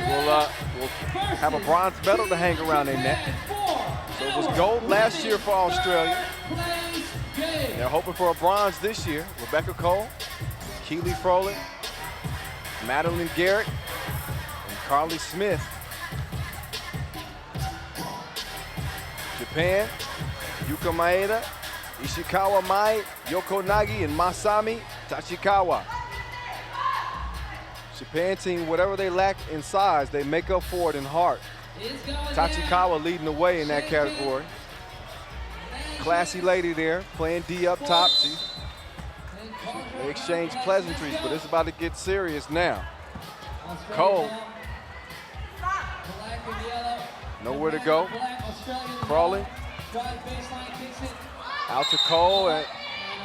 will have a bronze medal to hang around their neck. So it was gold last year for Australia. They're hoping for a bronze this year. Rebecca Cole, Keely Froling, Madeline Garrett, and Carly Smith. Japan, Yuka Maeda, Ishikawa Mai, Yoko Nagi, and Masami Tachikawa. Japan team, whatever they lack in size, they make up for it in heart. Tachikawa leading the way in that category. Classy lady there, playing D up top. They exchange pleasantries, but it's about to get serious now. Cole, nowhere to go. Crawling. Out to Cole. And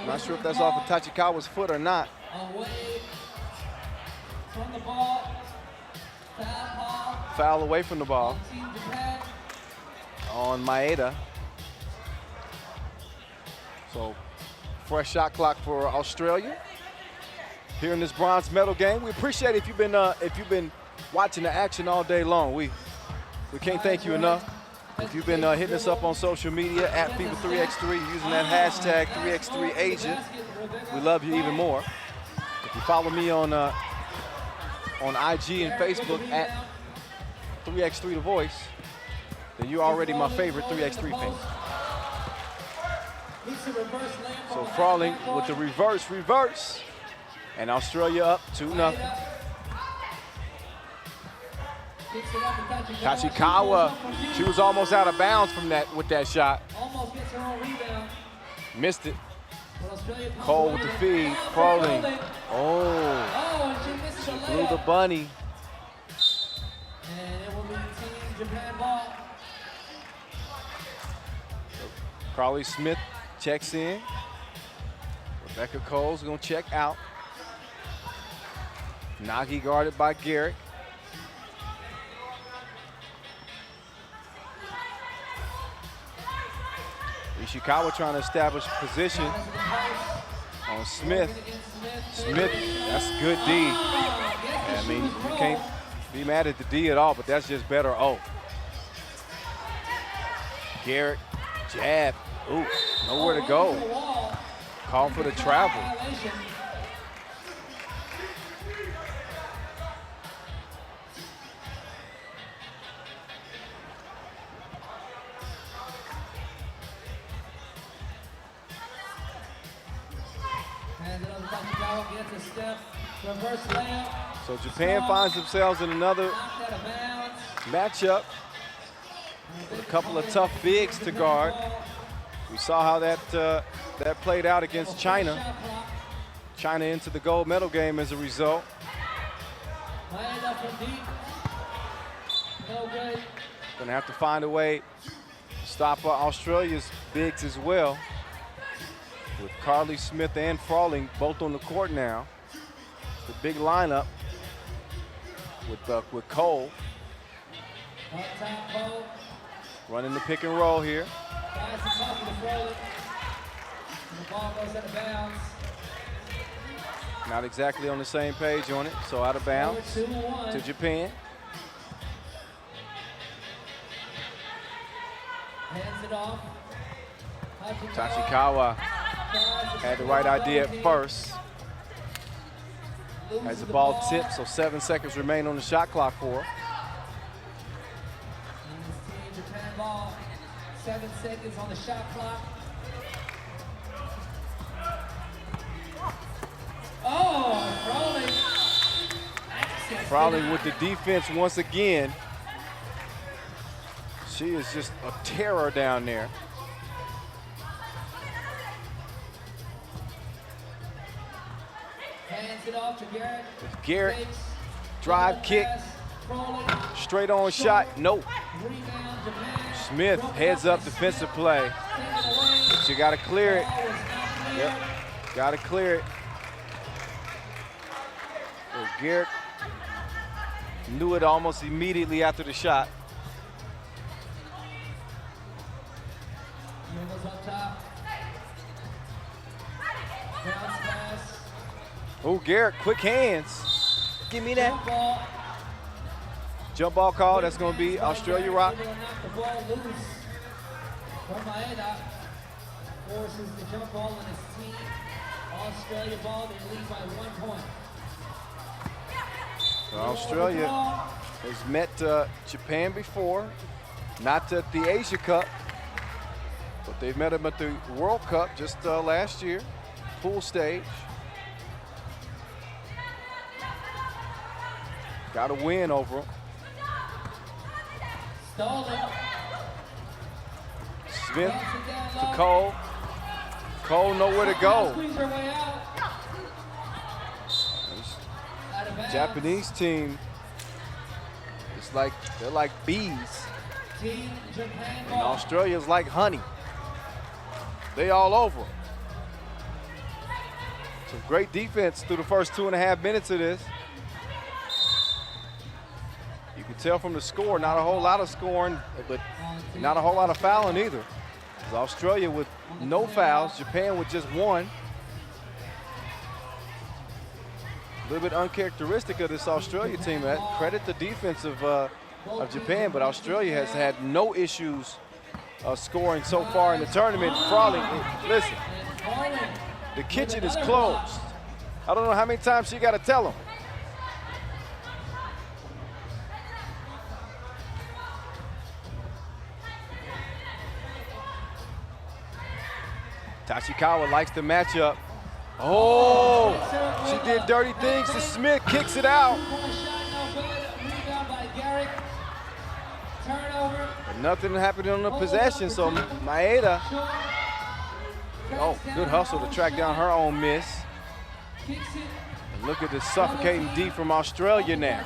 not sure if that's off of Tachikawa's foot or not. Foul away from the ball on Maeda. So fresh shot clock for Australia here in this bronze medal game. We appreciate it if you've been watching the action all day long. We can't thank you enough. If you've been hitting us up on social media at FIBA 3x3 using that hashtag 3x3Asia, we love you even more. If you follow me on IG and Facebook at 3x3 The Voice, then you're already my favorite 3x3 fan. So Froling with the reverse, and Australia up 2-0. Tachikawa, she was almost out of bounds from that with that shot. Missed it. Cole with the feed, Froling. Oh, she blew the bunny. And it will be Team Japan ball. Carly Smith checks in. Rebecca Cole's gonna check out. Nagi guarded by Garrett. Ishikawa trying to establish position on Smith. Smith, that's good D. I mean, you can't be mad at the D at all, but that's just better O. Garrett, jab. Ooh, nowhere to go. Call for the travel. So Japan finds themselves in another matchup with a couple of tough bigs to guard. We saw how that played out against China. China into the gold medal game as a result. Gonna have to find a way to stop Australia's bigs as well, with Carly Smith and Froling both on the court now. The big lineup with Cole. Running the pick and roll here. Not exactly on the same page on it, so out of bounds to Japan. Tachikawa had the right idea at first. As the ball tips, so 7 seconds remain on the shot clock for her. Japan ball, 7 seconds on the shot clock. Oh, Froling. Froling with the defense once again. She is just a terror down there. Hands it off to Garrett. Garrett, drive kick, straight on shot, nope. Smith heads up defensive play. But you gotta clear it. Yep, gotta clear it. So Garrett knew it almost immediately after the shot. Oh, Garrett, quick hands. Give me that. Jump ball call, that's going to be Australia rock. Knock the ball loose from Maeda. Forces the jump ball on his team. Australia ball, they lead by 1 point. Well, Australia has met Japan before, not at the Asia Cup, but they've met them at the World Cup just last year, pool stage. Got a win over them. Smith to Cole. Cole nowhere to go. Japanese team, it's like they're like bees. And Australia's like honey. They all over 'em. Some great defense through the first 2.5 minutes of this. You can tell from the score, not a whole lot of scoring, but not a whole lot of fouling either. Australia with no fouls, Japan with just 1. A little bit uncharacteristic of this Australia team. Credit the defense of Japan, but Australia has had no issues scoring so far in the tournament. Frawley, listen, the kitchen is closed. I don't know how many times she got to tell them. Tachikawa likes the matchup. Oh, she did dirty things to Smith, kicks it out. But nothing happened on the possession, so Maeda, oh, good hustle to track down her own miss. And look at the suffocating D from Australia now.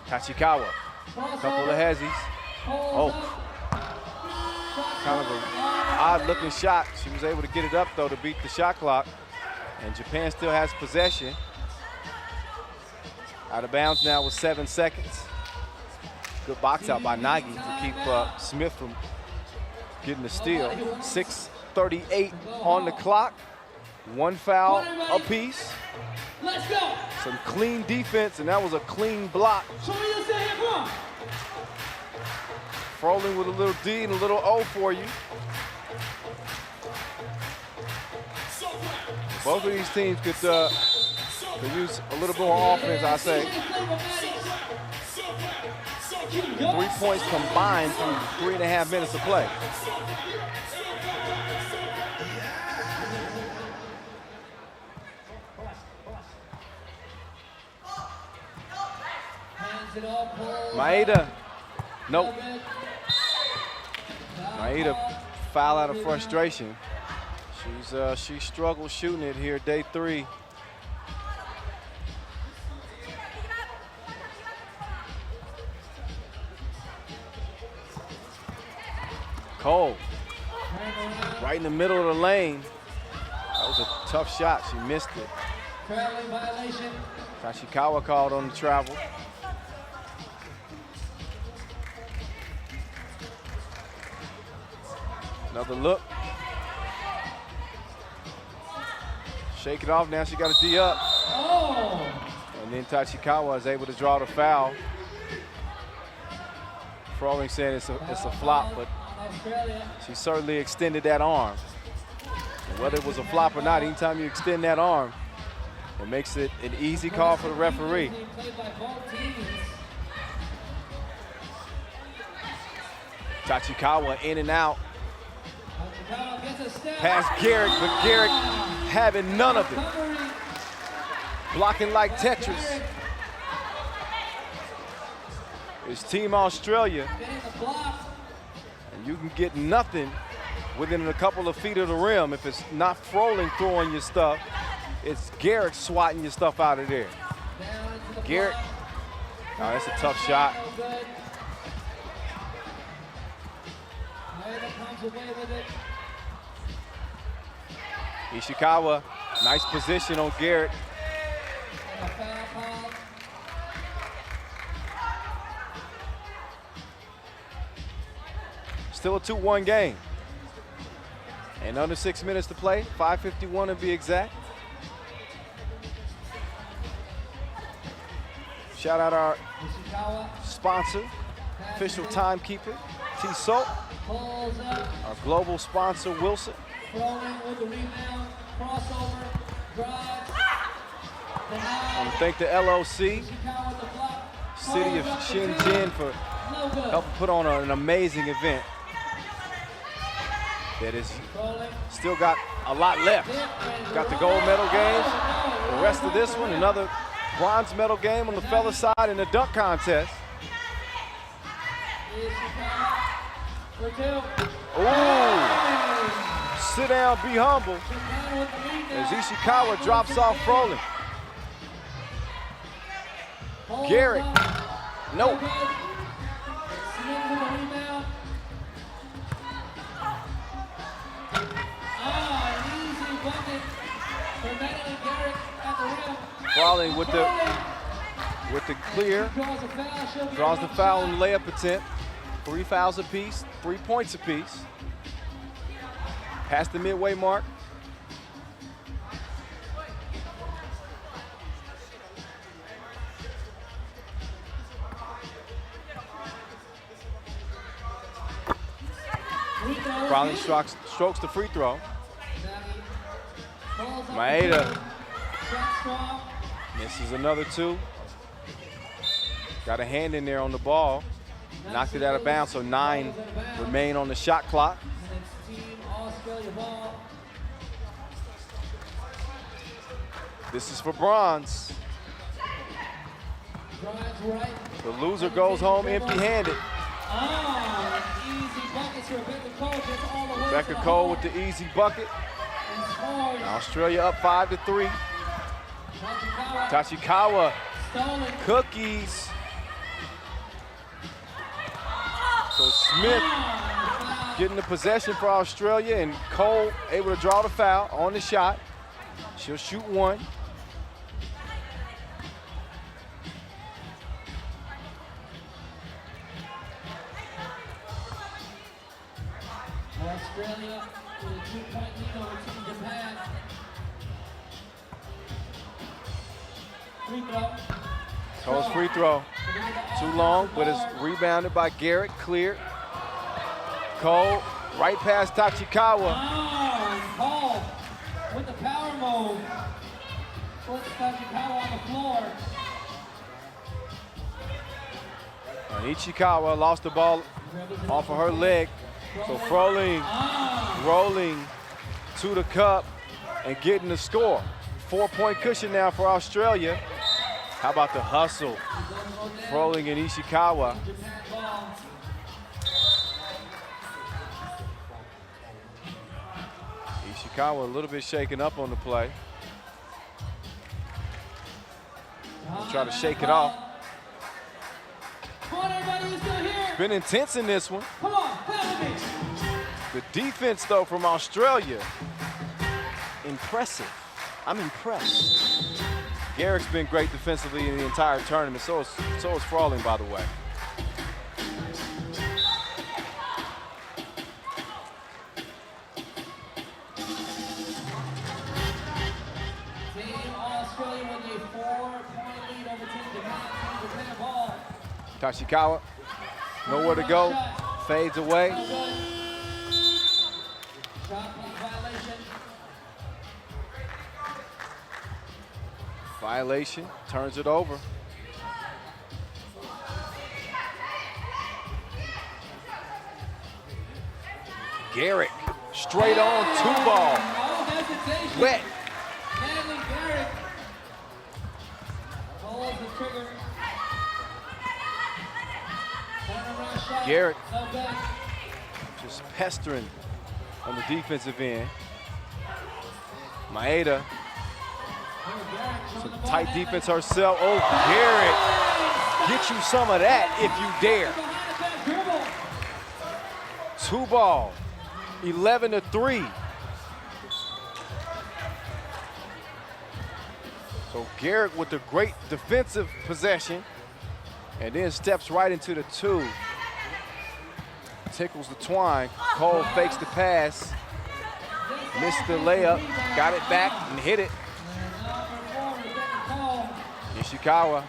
Tachikawa, couple of hezzies. Oh, kind of an odd-looking shot. She was able to get it up, though, to beat the shot clock. And Japan still has possession. Out of bounds now with 7 seconds. Good box out by Nagy to keep Smith from getting the steal. 6:38 on the clock. 1 foul apiece. Let's go. Some clean defense, and that was a clean block. Froling with a little D and a little O for you. Both of these teams could use a little more offense, I say. 3 points combined through 3.5 minutes of play. Maeda, nope. Maeda foul out of frustration. She struggled shooting it here, day 3. Cole, right in the middle of the lane. That was a tough shot. She missed it. Traveling violation. Tachikawa called on the travel. Another look. Shake it off now. She got a D up. Oh. And then Tachikawa is able to draw the foul. Froling saying it's a flop, but she certainly extended that arm. And whether it was a flop or not, anytime you extend that arm, it makes it an easy call for the referee. Tachikawa in and out. Past Garrick, but Garrick having none of it. Blocking like Tetris. It's Team Australia. And you can get nothing within a couple of feet of the rim. If it's not Froling throwing your stuff, it's Garrick swatting your stuff out of there. Garrick, oh, that's a tough shot. Ishikawa, nice position on Garrick. Still a 2-1 game. And under 6 minutes to play, 5:51 to be exact. Shout out our Ishikawa sponsor, official timekeeper, T-Salt. pulls up. Our global sponsor, Wilson. Throwing with the rebound. Crossover. Drive. I want to thank the LOC, Ishikawa with the block. City of Pulls up for two. Shenzhen for No good. helping put on an amazing event that is Rolling. still got a lot left. Got the gold medal games, the rest of this one, another bronze medal game on the fella side in the dunk contest. Ishikawa for two. Ooh, sit down, be humble, Ishikawa with the as rebound. Ishikawa drops off Froling. Pulls Garrett, up. nope. Smith with the rebound. An easy bucket for Madeline Garrett at the rim. Froling with the clear, Draws a foul. She'll be draws the on foul shot. and layup attempt. 3 fouls apiece, 3 points apiece. Past the midway mark. Free throw. Froling strokes the free throw. Balls up Maeda the field. Shot strong. misses another 2. Got a hand in there on the ball. Knocked it out of bounds, so 9 remain on the shot clock. And it's Team Australia ball. This is for bronze. Drives right. The loser goes home empty-handed. Easy buckets for Rebecca Cole. Gets all the way Rebecca to the Cole hole with the easy bucket. and scores. Australia up 5-3. Tachikawa Tachikawa, stolen. cookies. So Smith getting the possession for Australia, and Cole able to draw the foul on the shot. She'll shoot 1. Australia with a 2-point lead over Team Japan. Free throw. Cole's free throw. Too long, but it's rebounded by Garrett, cleared. Cole right past Tachikawa. Cole with the power move. Puts Tachikawa on the floor. And Ichikawa lost the ball off of her leg. So Froling rolling to the cup and getting the score. 4-point cushion now for Australia. How about the hustle? Froling and Ishikawa. Japan ball. Ishikawa a little bit shaken up on the play. Try to shake it off. Come on, everybody, who's still here? Been intense in this one. Come on, play with me. The defense, though, from Australia, impressive. I'm impressed. Garrick's been great defensively in the entire tournament. So is Froling, by the way. Team Australia with a 4-point lead over Team Japan. Team Japan ball. Tachikawa, nowhere to go, fades away. No good. Shot clock violation. Violation, turns it over. Garrick, straight on, 2-ball, No hesitation. wet. Madeline Garrett pulls the trigger. Turnaround shot. Garrett. No good. Just pestering on the defensive end. Maeda, some tight defense herself. Oh, Garrett, get you some of that if you dare. 2-ball, 11-3. So Garrett with the great defensive possession, and then steps right into the 2. Tickles the twine. Cole fakes the pass, missed the layup, got it back and hit it. And Ishikawa,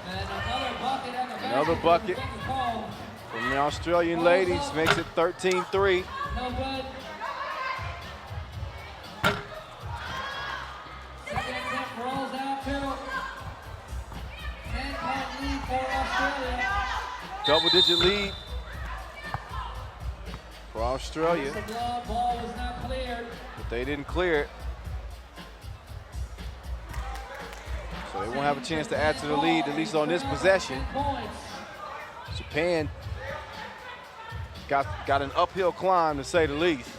And another bucket from the Australian ladies, makes it 13-3. No good. Second attempt rolls out to 10-point lead for Australia. Double-digit lead for Australia, The ball was not cleared. but they didn't clear it. So they won't have a chance to add to the lead, at least on this possession. 10 points. Japan got an uphill climb, to say the least.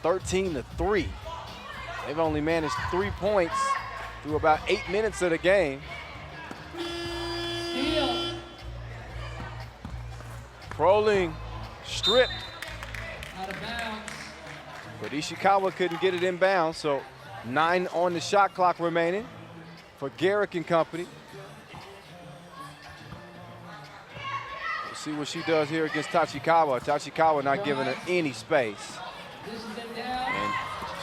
13-3. They've only managed 3 points through about 8 minutes of the game. Steal. Froling stripped, Out of bounds. but Ishikawa couldn't get it in bounds, so 9 on the shot clock remaining for Garrick and company. We'll see what she does here against Tachikawa. Tachikawa not giving her any space. This is it down. And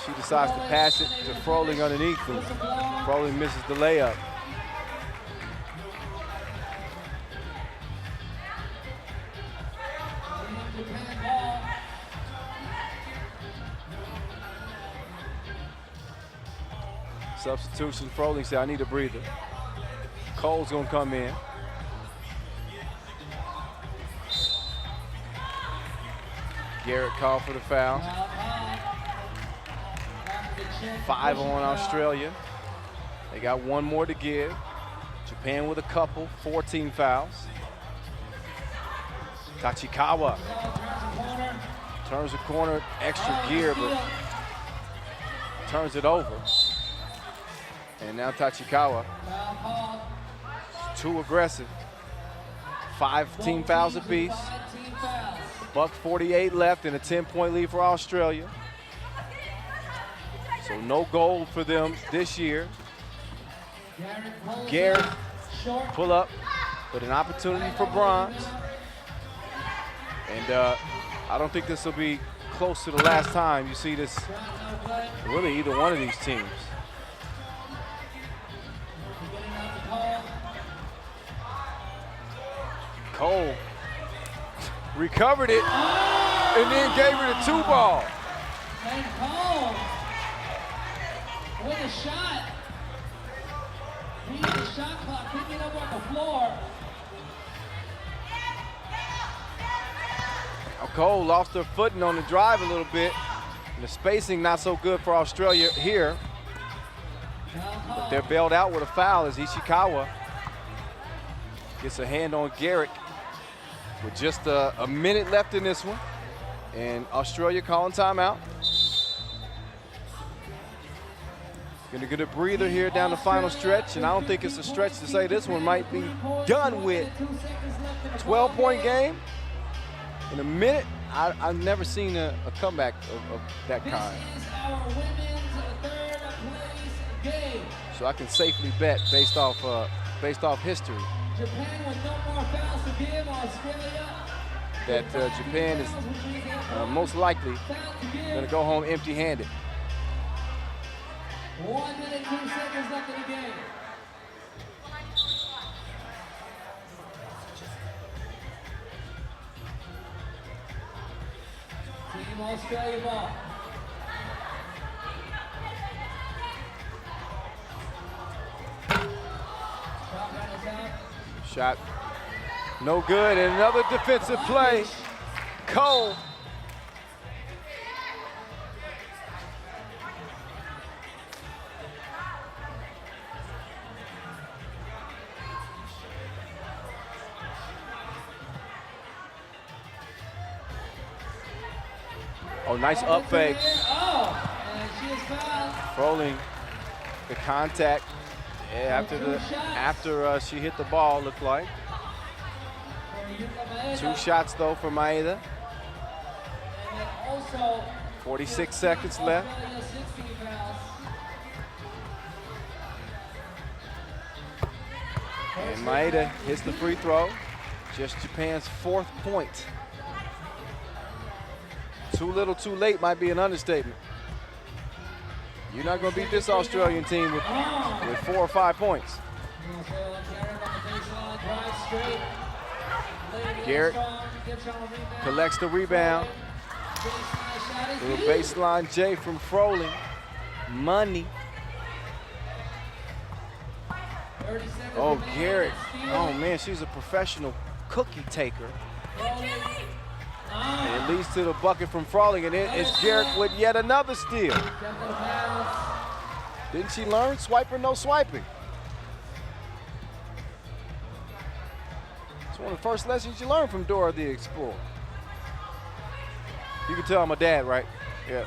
she decides to pass it to Froling underneath, and Froling misses the layup. Japan ball. Substitution, Froling said, I need a breather. Cole's gonna come in. Garrett called for the foul. 5 on Australia. They got 1 more to give. Japan with a couple, 14 fouls. Tachikawa turns the corner, extra gear, but turns it over. And now Tachikawa, too aggressive. 5 team fouls apiece. $1:48 left and a 10-point lead for Australia. So no gold for them this year. Garrett pull up, but an opportunity for bronze. And I don't think this will be close to the last time you see this, really either one of these teams. Cole recovered it and then gave her the 2 ball. And Cole with a shot. Beat the shot clock, picking up on the floor. Now Cole lost her footing on the drive a little bit. And the spacing not so good for Australia here. But they're bailed out with a foul as Ishikawa gets a hand on Garrick with just a minute left in this one. And Australia calling timeout. Gonna get a breather here down the final stretch, and I don't think it's a stretch to say this one might be done with. 12-point game in a minute. I've never seen a comeback of that kind. This is our women's third place game. So I can safely bet based off history Japan with no more fouls to give. Australia that Japan is most likely going to go home empty-handed. 1 minute, 2 seconds left in the game. Team Australia ball. Shotgun is out. Shot no good, and another defensive play. Cole. Oh, nice up fake. Oh, and she is fouled. Froling the contact after she hit the ball, looked like. 2 shots though for Maeda. And then also 46 seconds left. Australia 16 fouls. And Maeda hits the free throw. Just Japan's 4th point. Too little, too late might be an understatement. You're not going to beat this Australian team with 4 or 5 points. Garrett collects the rebound. Little baseline J from Froling. Money. Oh, Garrett. Oh, man, she's a professional cookie taker. And it leads to the bucket from Froling, and it's Garrett with yet another steal. Didn't she learn? Swiper, no swiping. It's one of the first lessons you learned from Dora the Explorer. You can tell I'm a dad, right? Yeah.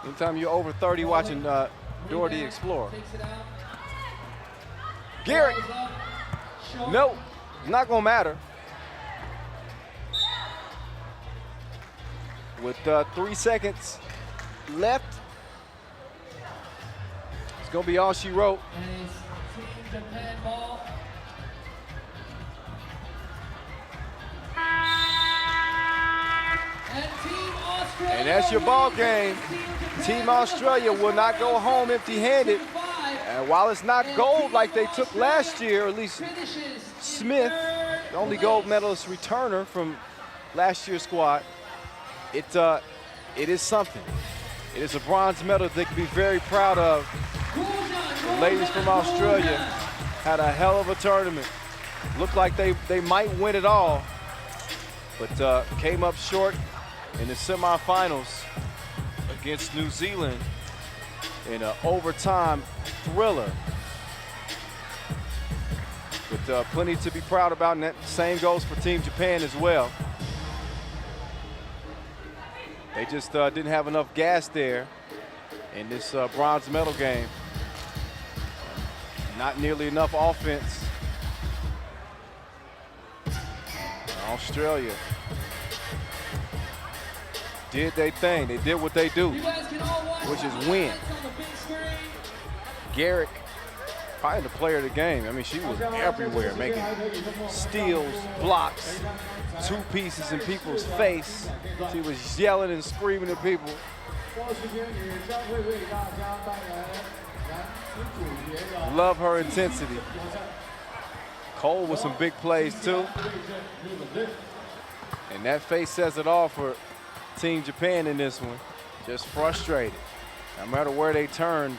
Anytime you're over 30 watching Dora the Explorer. Garrett. No, not gonna matter. With 3 seconds left, it's gonna be all she wrote. And that's your ball game. Team Australia will not go home empty-handed. And while it's not gold like they took last year, at least Smith, the only gold medalist returner from last year's squad, it is something. It is a bronze medal they can be very proud of. The ladies from Australia had a hell of a tournament. Looked like they might win it all, but came up short in the semifinals against New Zealand in an overtime thriller. But plenty to be proud about, and that same goes for Team Japan as well. They just didn't have enough gas there in this bronze medal game. Not nearly enough offense. Australia did their thing. They did what they do, which is win. Garrett, probably the player of the game. I mean, she was everywhere, making steals, blocks, 2 pieces in people's face. She was yelling and screaming at people. Love her intensity. Cole with some big plays too. And that face says it all for Team Japan in this one. Just frustrated. No matter where they turn,